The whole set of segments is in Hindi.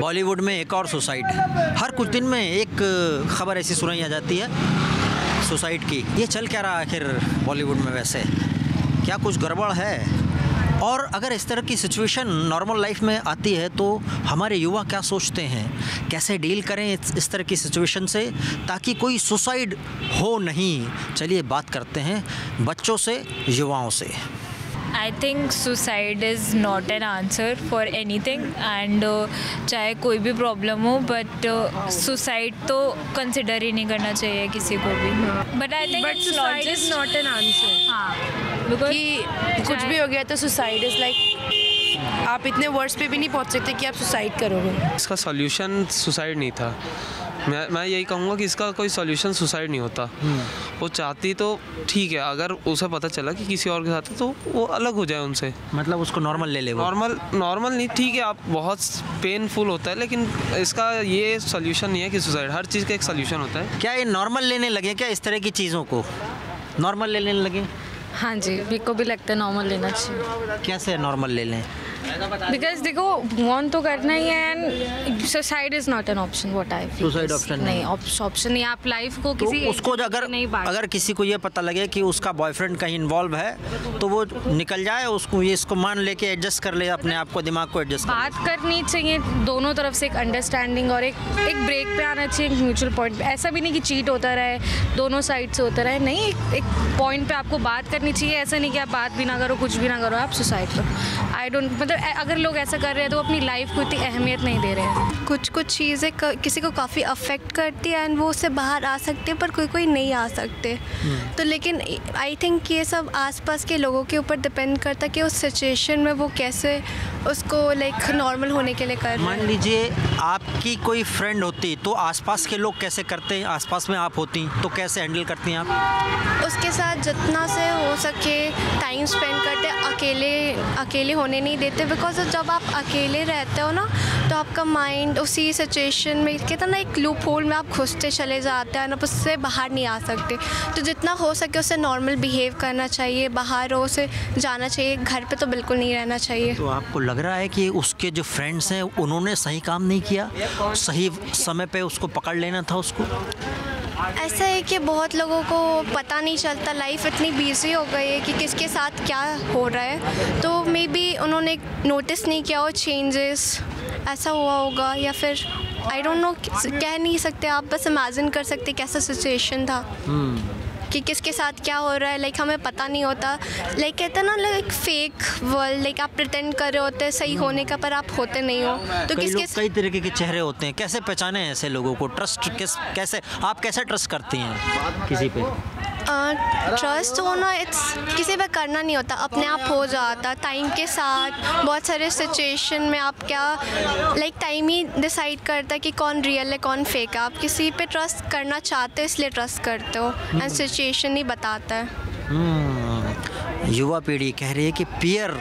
बॉलीवुड में एक और सुसाइड, हर कुछ दिन में एक खबर ऐसी सुनाई आ जाती है सुसाइड की। ये चल क्या रहा है आखिर बॉलीवुड में? वैसे क्या कुछ गड़बड़ है? और अगर इस तरह की सिचुएशन नॉर्मल लाइफ में आती है तो हमारे युवा क्या सोचते हैं, कैसे डील करें इस तरह की सिचुएशन से ताकि कोई सुसाइड हो नहीं? चलिए बात करते हैं बच्चों से, युवाओं से। I think suicide is not an answer for anything and चाहे कोई भी प्रॉब्लम हो बट सुसाइड तो कंसिडर ही नहीं करना चाहिए किसी को भी। But I think suicide is not an answer. हाँ, बिकॉज कुछ भी हो गया तो सुसाइड इज लाइक आप इतने वर्ड्स पे भी नहीं पहुंच सकते कि आप सुसाइड करोगे। इसका सॉल्यूशन सुसाइड नहीं था। मैं यही कहूँगा कि इसका कोई सॉल्यूशन सुसाइड नहीं होता। वो चाहती तो ठीक है, अगर उसे पता चला कि किसी और के साथ है तो वो अलग हो जाए उनसे, मतलब उसको नॉर्मल ले ले। नॉर्मल नहीं, ठीक है, आप बहुत पेनफुल होता है लेकिन इसका ये सॉल्यूशन नहीं है कि सुसाइड। हर चीज़ का एक सॉल्यूशन होता है। क्या ये नॉर्मल लेने लगे क्या? इस तरह की चीज़ों को नॉर्मल लेने लगे? हाँ जी, मेरे को भी लगता है नॉर्मल लेना चाहिए। कैसे नॉर्मल ले लें? बिकॉज देखो वॉन्ट तो करना ही है and suicide is not an option. What I feel suicide option नहीं, ऑप्शन नहीं। आप लाइफ को किसी तो उसको अगर किसी को ये पता लगे कि उसका बॉयफ्रेंड कहीं इन्वॉल्व है तो वो निकल जाए, उसको ये इसको मान लेके एडजस्ट कर ले, अपने आप को, दिमाग को एडजस्ट बात करनी चाहिए दोनों तरफ से, एक अंडरस्टैंडिंग और एक ब्रेक पे आना चाहिए, एक म्यूचुअल पॉइंट पे। ऐसा भी नहीं कि चीट होता रहे, दोनों साइड से होता रहे, नहीं, एक पॉइंट पे आपको बात करनी चाहिए। ऐसा नहीं कि आप बात भी ना करो, कुछ भी ना करो, आप सुसाइड करो। आई डोंट, मतलब अगर लोग ऐसा कर रहे हैं तो अपनी लाइफ को इतनी अहमियत नहीं दे रहे हैं। कुछ चीज़ें किसी को काफ़ी अफेक्ट करती है एंड वो उससे बाहर आ सकते हैं, पर कोई नहीं आ सकते। तो लेकिन आई थिंक ये सब आसपास के लोगों के ऊपर डिपेंड करता है कि उस सिचुएशन में वो कैसे उसको लाइक नॉर्मल होने के लिए कर रहे हैं। मान लीजिए आपकी कोई फ्रेंड होती तो आसपास के लोग कैसे करते हैं? आसपास में आप होती तो कैसे हैंडल करती हैं आप? उसके साथ जितना से हो सके टाइम स्पेंड करते, अकेले होने नहीं देते। बिकॉज जब आप अकेले रहते हो ना तो आपका माइंड उसी सिचुएशन में कहता ना एक लूप होल में आप घुसते चले जाते हैं, आप उससे बाहर नहीं आ सकते। तो जितना हो सके उससे नॉर्मल बिहेव करना चाहिए, बाहर हो उसे जाना चाहिए, घर पे तो बिल्कुल नहीं रहना चाहिए। तो आपको लग रहा है कि उसके जो फ्रेंड्स हैं उन्होंने सही काम नहीं किया, सही समय पे उसको पकड़ लेना था उसको? ऐसा है कि बहुत लोगों को पता नहीं चलता, लाइफ इतनी बिजी हो गई है कि किसके साथ क्या हो रहा है, तो मे बी उन्होंने नोटिस नहीं किया हो चेंजेस, ऐसा हुआ होगा। या फिर आई डोंट नो, कह नहीं सकते, आप बस इमेजिन कर सकते कैसा सिचुएशन था कि किसके साथ क्या हो रहा है। लाइक हमें पता नहीं होता, लाइक कहते हैं ना लाइक फेक वर्ल्ड, लाइक आप प्रिटेंड कर रहे होते हैं सही होने का पर आप होते नहीं हो। तो कई तरीके के चेहरे होते हैं, कैसे पहचाने ऐसे लोगों को? ट्रस्ट कैसे आप कैसे ट्रस्ट करती हैं किसी पे? ट्रस्ट होना किसी पे करना नहीं होता, अपने आप हो जाता टाइम के साथ। बहुत सारे सिचुएशन में आप क्या लाइक टाइम ही डिसाइड करता है कि कौन रियल है कौन फेक है। आप किसी पे ट्रस्ट करना चाहते हो इसलिए ट्रस्ट करते हो एंड सिचुएशन ही बताता है। युवा पीढ़ी कह रही है कि पीयर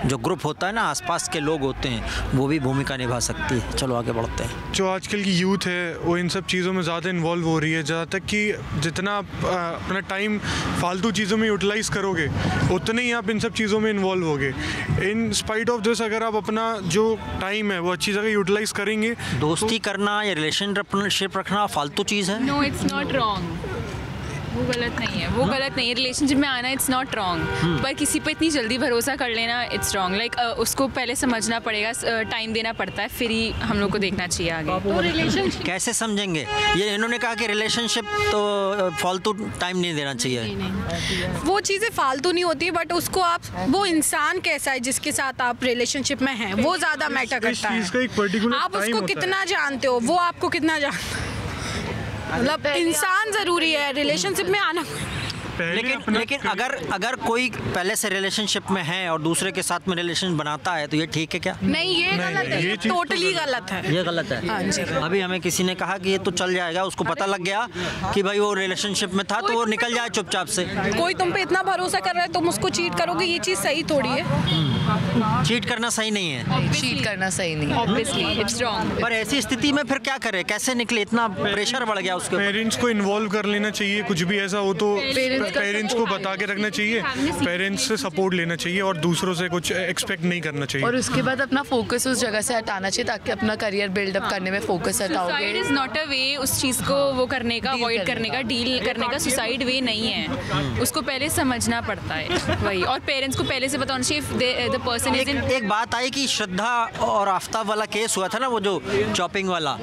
जो ग्रुप होता है ना, आसपास के लोग होते हैं, वो भी भूमिका निभा सकती है। चलो आगे बढ़ते हैं। जो आजकल की यूथ है वो इन सब चीज़ों में ज़्यादा इन्वॉल्व हो रही है। जहाँ तक कि जितना आप अपना टाइम फालतू चीज़ों में यूटिलाइज़ करोगे उतने ही आप इन सब चीज़ों में इन्वॉल्व होगे। इन स्पाइट ऑफ दिस अगर आप अपना जो टाइम है वो अच्छी जगह यूटिलाइज़ करेंगे। दोस्ती करना या रिलेशनशिप रखना फालतू चीज़ है? No, it's not wrong. वो गलत नहीं है, गलत नहीं है। रिलेशनशिप में आना इट्स नॉट रॉन्ग, पर किसी पे इतनी जल्दी भरोसा कर लेना इट्स रॉन्ग। लाइक उसको पहले समझना पड़ेगा, टाइम देना पड़ता है, फिर ही हम लोग को देखना चाहिए आगे। तो रिलेशनशिप कैसे समझेंगे? ये इन्होंने कहा कि रिलेशनशिप तो फालतू टाइम नहीं देना चाहिए। वो चीज़ें फालतू नहीं होती, बट उसको आप, वो इंसान कैसा है जिसके साथ आप रिलेशनशिप में हैं, वो ज़्यादा मैटर करता है। आप उसको कितना जानते हो, वो आपको कितना जानता है, मतलब इंसान ज़रूरी है रिलेशनशिप में आना। लेकिन अगर कोई पहले से रिलेशनशिप में है और दूसरे के साथ में रिलेशन बनाता है तो ये ठीक है क्या? नहीं, ये गलत है, ये टोटली गलत है। ये गलत है। हाँ जी। अभी हमें किसी ने कहा कि ये तो चल जाएगा, उसको पता लग गया कि भाई वो रिलेशनशिप में था तो वो निकल जाए चुपचाप से। कोई तुम पे इतना भरोसा कर रहा है, तुम उसको चीट करोगे, ये चीज़ सही थोड़ी है। चीट करना सही नहीं है। चीट करना सही नहीं है, ऑब्वियसली इट्स रॉन्ग। पर ऐसी स्थिति में फिर क्या करे, कैसे निकले? इतना प्रेशर बढ़ गया उसके। पेरेंट्स को इन्वॉल्व कर लेना चाहिए, कुछ भी ऐसा हो तो पेरेंट्स को बता के रखना चाहिए, पेरेंट्स से सपोर्ट लेना चाहिए और दूसरों से कुछ एक्सपेक्ट नहीं करना चाहिए। और उसके बाद अपना फोकस उस जगह से हटाना चाहिए ताकि अपना करियर बिल्डअप करने में फोकस हटाओगे। Suicide is not a way उस चीज़ को वो करने का, अवॉइड करने का, डील करने का। सुसाइड वे नहीं है, उसको पहले समझना पड़ता है वही। और पेरेंट्स को पहले से बताना चाहिए द पर्सन इज इन। एक बात आई कि श्रद्धा और आफ्ताब वाला केस हुआ था ना, वो जो चॉपिंग वाला,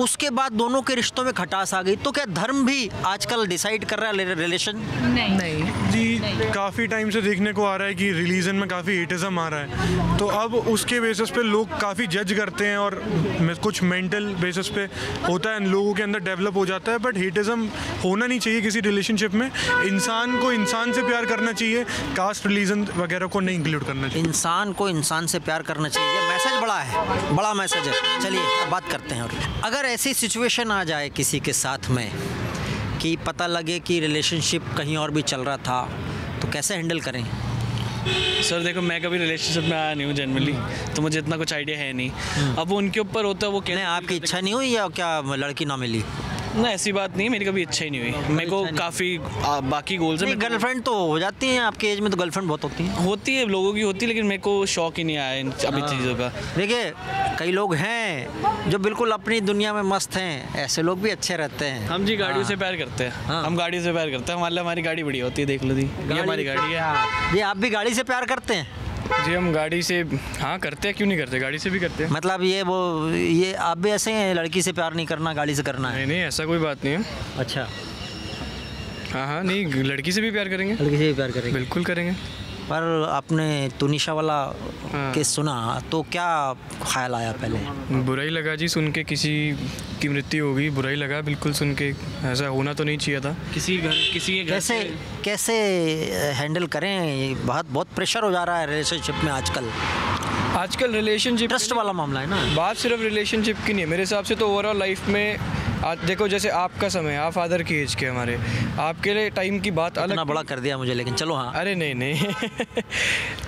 उसके बाद दोनों के रिश्तों में खटास आ गई। तो क्या धर्म भी आजकल डिसाइड कर रहा है रिलेशन? नहीं जी, काफ़ी टाइम से देखने को आ रहा है कि रिलीजन में काफ़ी हेटिज्म आ रहा है, तो अब उसके बेसिस पे लोग काफ़ी जज करते हैं और कुछ मेंटल बेसिस पे होता है, लोगों के अंदर डेवलप हो जाता है। बट हेटिज्म होना नहीं चाहिए किसी रिलेशनशिप में। इंसान को इंसान से प्यार करना चाहिए, कास्ट रिलीजन वगैरह को नहीं इंक्लूड करना चाहिए। इंसान को इंसान से प्यार करना चाहिए, ये मैसेज बड़ा है, बड़ा मैसेज है। चलिए अब बात करते हैं। और अगर ऐसी सिचुएशन आ जाए किसी के साथ में कि पता लगे कि रिलेशनशिप कहीं और भी चल रहा था, तो कैसे हैंडल करें? सर देखो, मैं कभी रिलेशनशिप में आया नहीं हूँ जनरली, तो मुझे इतना कुछ आइडिया है नहीं। अब वो उनके ऊपर होता है, वो नहीं, आपकी इच्छा नहीं हुई या क्या लड़की ना मिली? ना, ऐसी बात नहीं है, मेरी कभी इच्छा ही नहीं हुई। मेरे को काफ़ी बाकी गोल्स हैं। गर्लफ्रेंड तो हो जाती हैं आपके एज में, तो गर्लफ्रेंड बहुत होती है लोगों की होती है, लेकिन मेरे को शौक ही नहीं आया इन अभी चीज़ों का। देखिए, कई लोग हैं जो बिल्कुल अपनी दुनिया में मस्त हैं, ऐसे लोग भी अच्छे रहते हैं। हम जी गाड़ियों से प्यार करते हैं, हम गाड़ी से प्यार करते हैं। हमारी गाड़ी बढ़िया होती है, देख लो जी, ये हमारी गाड़ी है। ये आप भी गाड़ी से प्यार करते हैं? जी हम गाड़ी से हाँ करते हैं, क्यों नहीं करते, गाड़ी से भी करते हैं। मतलब ये आप भी ऐसे हैं, लड़की से प्यार नहीं करना, गाड़ी से करना है? नहीं, ऐसा कोई बात नहीं है। अच्छा, हाँ, नहीं, लड़की से भी प्यार करेंगे, लड़की से भी प्यार करेंगे, बिल्कुल करेंगे। पर आपने तुनिशा वाला केस सुना तो क्या ख्याल आया? पहले बुरा ही लगा जी सुन के, किसी की मृत्यु हो गई, बुरा ही लगा बिल्कुल सुन के। ऐसा होना तो नहीं चाहिए था किसी के घर। कैसे हैंडल करें? बहुत प्रेशर हो जा रहा है रिलेशनशिप में आजकल रिलेशनशिप ट्रस्ट वाला मामला है ना। बात सिर्फ रिलेशनशिप की नहीं है मेरे हिसाब से, तो ओवरऑल लाइफ में आज देखो, जैसे आपका समय, आप फादर की एज के, हमारे आपके लिए टाइम की बात अलग। इतना बड़ा कर दिया मुझे, लेकिन चलो हाँ। अरे नहीं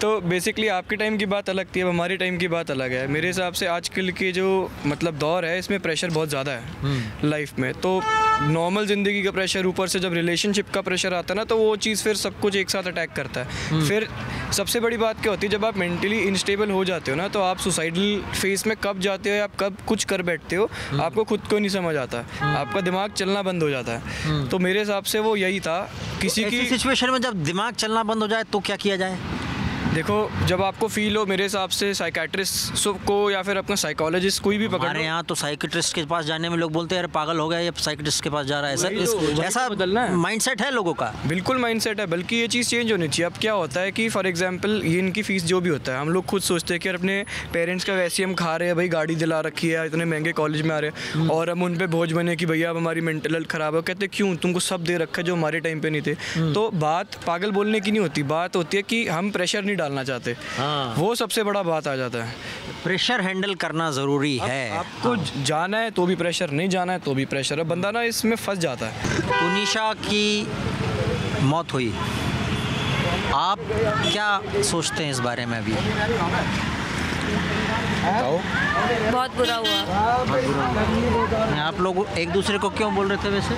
तो बेसिकली आपके टाइम की बात अलग थी, अब हमारी टाइम की बात अलग है। मेरे हिसाब से आजकल के जो मतलब दौर है, इसमें प्रेशर बहुत ज़्यादा है लाइफ में। तो नॉर्मल ज़िंदगी का प्रेशर, ऊपर से जब रिलेशनशिप का प्रेशर आता है ना, तो वो चीज़ फिर सब कुछ एक साथ अटैक करता है। फिर सबसे बड़ी बात क्या होती है, जब आप मेंटली इनस्टेबल हो जाते हो ना, तो आप सुसाइडल फेस में कब जाते हो, आप कब कुछ कर बैठते हो, आपको खुद को नहीं समझ आता, आपका दिमाग चलना बंद हो जाता है। तो मेरे हिसाब से वो यही था। किसी की सिचुएशन में जब दिमाग चलना बंद हो जाए तो क्या किया जाए? देखो, जब आपको फील हो, मेरे हिसाब से साइकेट्रिस्ट को या फिर अपना साइकोलॉजिस्ट कोई भी पकड़ लो। हमारे यहाँ तो साइकेट्रिस्ट के पास जाने में लोग बोलते हैं, अरे पागल हो गया, ये साइकेट्रिस्ट के पास जा रहा है। ऐसा बदलना है, माइंडसेट है लोगों का। बिल्कुल माइंडसेट है, बल्कि ये चीज़ चेंज होनी चाहिए। अब क्या होता है कि फॉर एग्जांपल ये इनकी फीस जो भी होता है, हम लोग खुद सोचते हैं कि अपने पेरेंट्स का वैसे हम खा रहे हैं, भाई गाड़ी दिला रखी है, इतने महंगे कॉलेज में आ रहे हैं, और हम उन पर बोझ बने कि भैया अब हमारी मेंटल हेल्थ खराब है। कहते क्यों, तुमको सब दे रखा है जो हमारे टाइम पे नहीं थे। तो बात पागल बोलने की नहीं होती, बात होती है कि हम प्रेशर नहीं डालना चाहते। वो सबसे बड़ा बात आ जाता है। प्रेशर हैंडल करना ज़रूरी है। आपको जाना है तो भी प्रेशर, नहीं जाना है तो भी प्रेशर है, बंदा ना इसमें फंस जाता है। तुनिशा की मौत हुई, आप क्या सोचते हैं इस बारे में अभी? बहुत बुरा हुआ। आप लोग एक दूसरे को क्यों बोल रहे थे वैसे?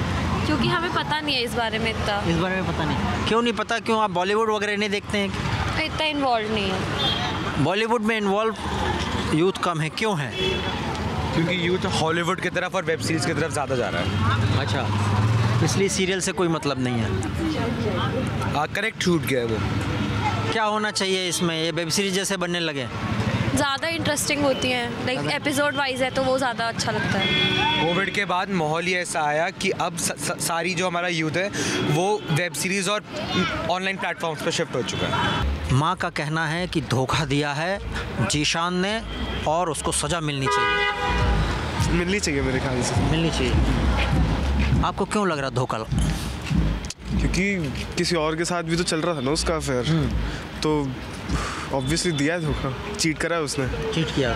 क्योंकि हमें पता नहीं है इस बारे में इतना। इस बारे में पता नहीं? क्यों नहीं पता? क्यों आप बॉलीवुड वगैरह नहीं देखते हैं? इतना इन्वॉल्व नहीं है। बॉलीवुड में इन्वॉल्व यूथ कम है, क्यों है? क्योंकि यूथ हॉलीवुड की तरफ और वेब सीरीज़ की तरफ ज़्यादा जा रहा है। अच्छा, इसलिए सीरियल से कोई मतलब नहीं है। करेक्ट छूट गया है वो। क्या होना चाहिए इसमें? ये वेब सीरीज जैसे बनने लगे, ज़्यादा इंटरेस्टिंग होती हैं, लाइक एपिसोड वाइज है तो वो ज़्यादा अच्छा लगता है। कोविड के बाद माहौल ही ऐसा आया कि अब सारी जो हमारा यूथ है वो वेब सीरीज़ और ऑनलाइन प्लेटफॉर्म्स पर शिफ्ट हो चुका है। माँ का कहना है कि धोखा दिया है जीशान ने और उसको सज़ा मिलनी चाहिए मेरे ख्याल से मिलनी चाहिए। आपको क्यों लग रहा धोखा? क्योंकि किसी और के साथ भी तो चल रहा था ना उसका अफेयर, तो ऑब्वियसली दिया है धोखा, चीट करा है उसने। चीट किया।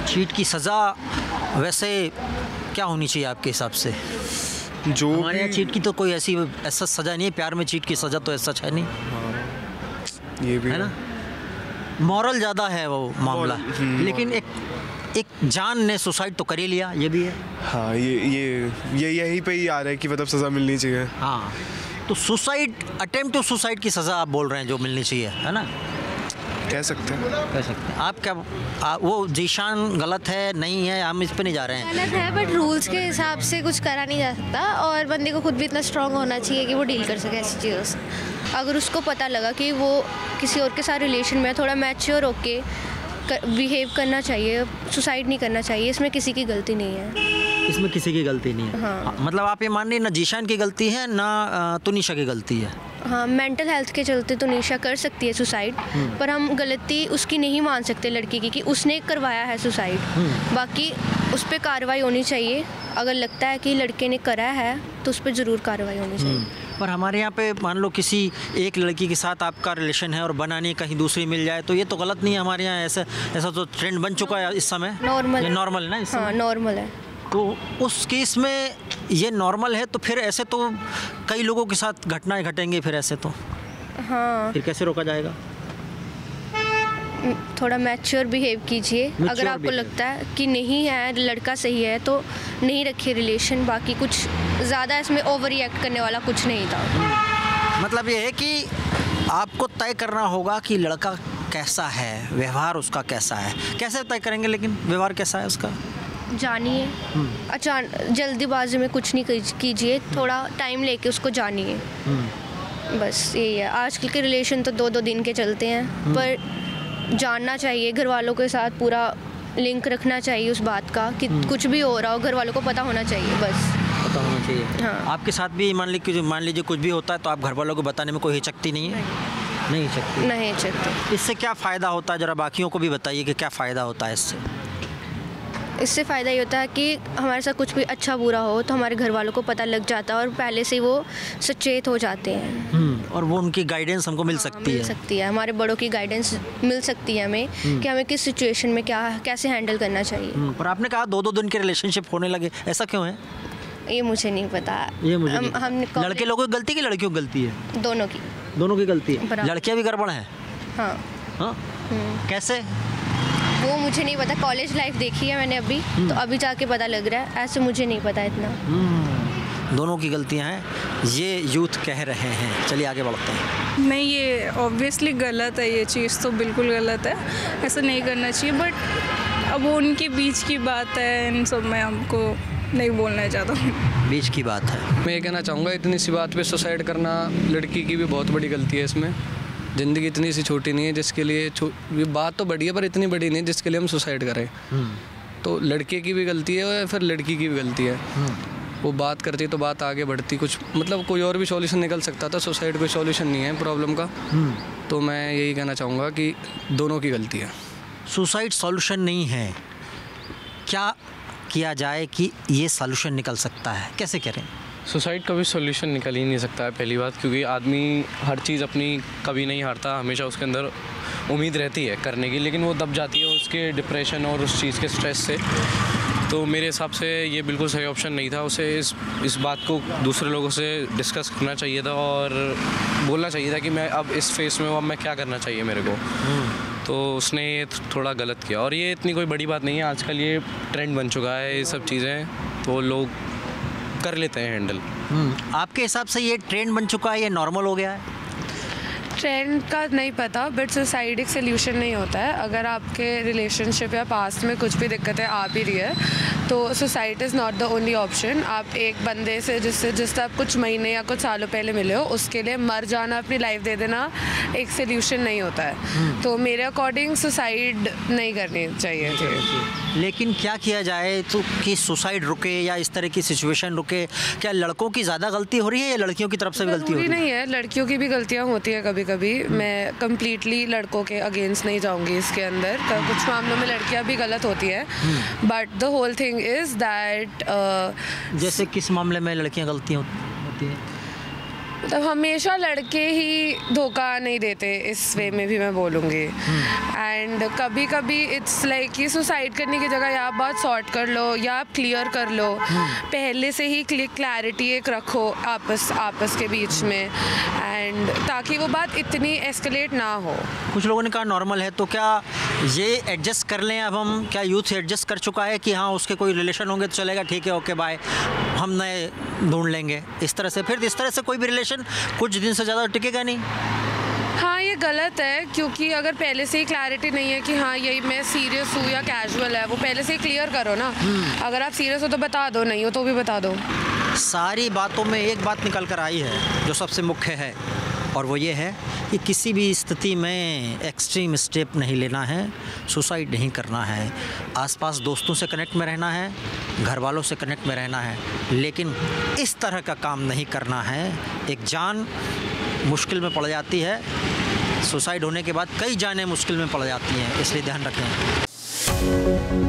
चीट की सज़ा वैसे क्या होनी चाहिए आपके हिसाब से? जो हमारे यहाँ चीट की तो कोई ऐसा सज़ा नहीं है, प्यार में चीट की सज़ा तो ऐसा है नहीं। ये भी है ना, मॉरल ज़्यादा है वो मामला। लेकिन एक जान ने सुसाइड तो कर ही लिया, ये भी है। हाँ, ये यही पे ही आ रहा है कि मतलब सज़ा मिलनी चाहिए। हाँ, तो सुसाइड, अटेम्प्ट टू सुसाइड की सज़ा आप बोल रहे हैं जो मिलनी चाहिए, है ना? कह सकते हैं। आप क्या वो जीशान गलत है नहीं है, हम इस पे नहीं जा रहे हैं। गलत है बट रूल्स के हिसाब से कुछ करा नहीं जा सकता, और बंदे को खुद भी इतना स्ट्रांग होना चाहिए कि वो डील कर सके ऐसी चीज़ों से। अगर उसको पता लगा कि वो किसी और के साथ रिलेशन में थोड़ा मैच्योर होके बिहेव करना चाहिए, सुसाइड नहीं करना चाहिए। इसमें किसी की गलती नहीं है। इसमें किसी की गलती नहीं है। हाँ। मतलब आप ये मान रही ना जीशान की गलती है ना तुनिशा की गलती है? हाँ, मेंटल हेल्थ के चलते तो निशा कर सकती है सुसाइड, पर हम गलती उसकी नहीं मान सकते लड़की की कि उसने करवाया है सुसाइड। बाकी उस पर कार्रवाई होनी चाहिए। अगर लगता है कि लड़के ने करा है तो उस पर ज़रूर कार्रवाई होनी चाहिए। पर हमारे यहाँ पे मान लो किसी एक लड़की के साथ आपका रिलेशन है और बनाने कहीं दूसरी मिल जाए तो ये तो गलत नहीं है हमारे यहाँ। ऐसा तो ट्रेंड बन चुका है इस समय। नॉर्मल है ना इस समय? हाँ, नॉर्मल है। तो उस केस में ये नॉर्मल है तो फिर ऐसे तो कई लोगों के साथ घटनाएं घटेंगी फिर ऐसे तो। हाँ, फिर कैसे रोका जाएगा? थोड़ा मैच्योर बिहेव कीजिए। अगर आपको लगता है कि नहीं है, लड़का सही है तो नहीं रखिए रिलेशन। बाकी कुछ ज़्यादा इसमें ओवर रिएक्ट करने वाला कुछ नहीं था। मतलब ये है कि आपको तय करना होगा कि लड़का कैसा है, व्यवहार उसका कैसा है। कैसे तय करेंगे लेकिन व्यवहार कैसा है उसका? जानिए, जल्दीबाजी में कुछ नहीं कीजिए, थोड़ा टाइम लेके उसको जानिए। बस यही है। आजकल के रिलेशन तो 2-2 दिन के चलते हैं, पर जानना चाहिए। घर वालों के साथ पूरा लिंक रखना चाहिए उस बात का कि कुछ भी हो रहा हो घर वालों को पता होना चाहिए। बस पता होना चाहिए। हाँ। आपके साथ भी मान लीजिए कुछ भी होता है तो आप घर वालों को बताने में कोई हिचकती नहीं है? नहीं हिचकती। नहीं हिचकती। इससे क्या फ़ायदा होता है, ज़रा बाकियों को भी बताइए कि क्या फ़ायदा होता है इससे? इससे फ़ायदा ये होता है कि हमारे साथ कुछ भी अच्छा बुरा हो तो हमारे घर वालों को पता लग जाता है और पहले से वो सचेत हो जाते हैं। और वो उनकी गाइडेंस हमको मिल सकती है। मिल सकती है, हमारे बड़ों की गाइडेंस मिल सकती है हमें कि हमें किस सिचुएशन में कैसे हैंडल करना चाहिए। पर आपने कहा 2-2 दिन के रिलेशनशिप होने लगे, ऐसा क्यों है? ये मुझे नहीं पता। ये मुझे लड़के लोगों की गलती की लड़कियों की गलती है? दोनों की गलती है। लड़कियाँ भी गड़बड़ हैं? हाँ। कैसे? वो मुझे नहीं पता। कॉलेज लाइफ देखी है मैंने अभी, तो अभी जाके पता लग रहा है। ऐसे मुझे नहीं पता इतना। दोनों की गलतियां हैं, ये यूथ कह रहे हैं। चलिए आगे बढ़ते हैं। नहीं, ये ऑब्वियसली गलत है। ये चीज़ तो बिल्कुल गलत है, ऐसा नहीं करना चाहिए। बट अब वो उनके बीच की बात है, इन सब में हमको नहीं बोलना चाहता हूँ। बीच की बात है। मैं ये कहना चाहूँगा, इतनी सी बात पे सुसाइड करना लड़की की भी बहुत बड़ी गलती है। इसमें ज़िंदगी इतनी सी छोटी नहीं है जिसके लिए ये बात तो बड़ी है पर इतनी बड़ी नहीं है जिसके लिए हम सुसाइड करें। तो लड़के की भी गलती है और फिर लड़की की भी गलती है। वो बात करती तो बात आगे बढ़ती, कुछ मतलब कोई और भी सॉल्यूशन निकल सकता था। सुसाइड कोई सॉल्यूशन नहीं है प्रॉब्लम का। तो मैं यही कहना चाहूँगा कि दोनों की गलती है। सुसाइड सॉल्यूशन नहीं है, क्या किया जाए कि ये सॉल्यूशन निकल सकता है, कैसे करें? सुसाइड का भी सॉल्यूशन निकल ही नहीं सकता है पहली बात, क्योंकि आदमी हर चीज़ अपनी कभी नहीं हारता। हमेशा उसके अंदर उम्मीद रहती है करने की, लेकिन वो दब जाती है उसके डिप्रेशन और उस चीज़ के स्ट्रेस से। तो मेरे हिसाब से ये बिल्कुल सही ऑप्शन नहीं था। उसे इस बात को दूसरे लोगों से डिस्कस करना चाहिए था और बोलना चाहिए था कि मैं अब इस फेस में हूँ, अब मैं क्या करना चाहिए मेरे को। तो उसने ये थोड़ा गलत किया। और ये इतनी कोई बड़ी बात नहीं है, आजकल ये ट्रेंड बन चुका है ये सब चीज़ें, तो लोग कर लेते हैं हैंडल। आपके हिसाब से ये ट्रेंड बन चुका है, ये नॉर्मल हो गया है? ट्रेंड का नहीं पता, बट सुसाइड एक सोल्यूशन नहीं होता है। अगर आपके रिलेशनशिप या पास्ट में कुछ भी दिक्कतें आ भी रही है तो suicide is not the only option. आप एक बंदे से जिससे आप कुछ महीने या कुछ सालों पहले मिले हो, उसके लिए मर जाना, अपनी लाइफ दे देना एक सोल्यूशन नहीं होता है। तो मेरे अकॉर्डिंग सुसाइड नहीं करनी चाहिए थी। लेकिन क्या किया जाए तो कि सुसाइड रुके या इस तरह की सिचुएशन रुके? क्या लड़कों की ज़्यादा गलती हो रही है या लड़कियों की तरफ से भी गलती हो रही है? नहीं है, लड़कियों की भी गलतियाँ होती है कभी कभी। मैं कंप्लीटली लड़कों के अगेंस्ट नहीं जाऊंगी इसके अंदर। कुछ मामलों में लड़कियां भी गलत होती है, but the whole thing is that जैसे किस मामले में लड़कियां गलतियां होती हैं? मतलब हमेशा लड़के ही धोखा नहीं देते, इस वे में भी मैं बोलूँगी। एंड कभी कभी इट्स लाइक कि सुसाइड करने की जगह या आप बात सॉर्ट कर लो या आप क्लियर कर लो, पहले से ही क्लैरिटी एक रखो आपस के बीच में, एंड ताकि वो बात इतनी एस्केलेट ना हो। कुछ लोगों ने कहा नॉर्मल है, तो क्या ये एडजस्ट कर लें? अब हम क्या यूथ एडजस्ट कर चुका है कि हाँ उसके कोई रिलेशन होंगे तो चलेगा, ठीक है, ओके बाय, हम नए ढूंढ लेंगे, इस तरह से? फिर इस तरह से कोई भी रिलेशन रिलेशन कुछ दिन से ज़्यादा टिकेगा नहीं। हाँ, ये गलत है, क्योंकि अगर पहले से ही क्लैरिटी नहीं है कि हाँ यही मैं सीरियस हूँ या कैजुअल है, वो पहले से ही क्लियर करो ना। अगर आप सीरियस हो तो बता दो, नहीं हो तो भी बता दो। सारी बातों में एक बात निकल कर आई है जो सबसे मुख्य है, और वो ये है कि किसी भी स्थिति में एक्सट्रीम स्टेप नहीं लेना है, सुसाइड नहीं करना है। आसपास दोस्तों से कनेक्ट में रहना है, घर वालों से कनेक्ट में रहना है, लेकिन इस तरह का काम नहीं करना है। एक जान मुश्किल में पड़ जाती है, सुसाइड होने के बाद कई जानें मुश्किल में पड़ जाती हैं, इसलिए ध्यान रखें।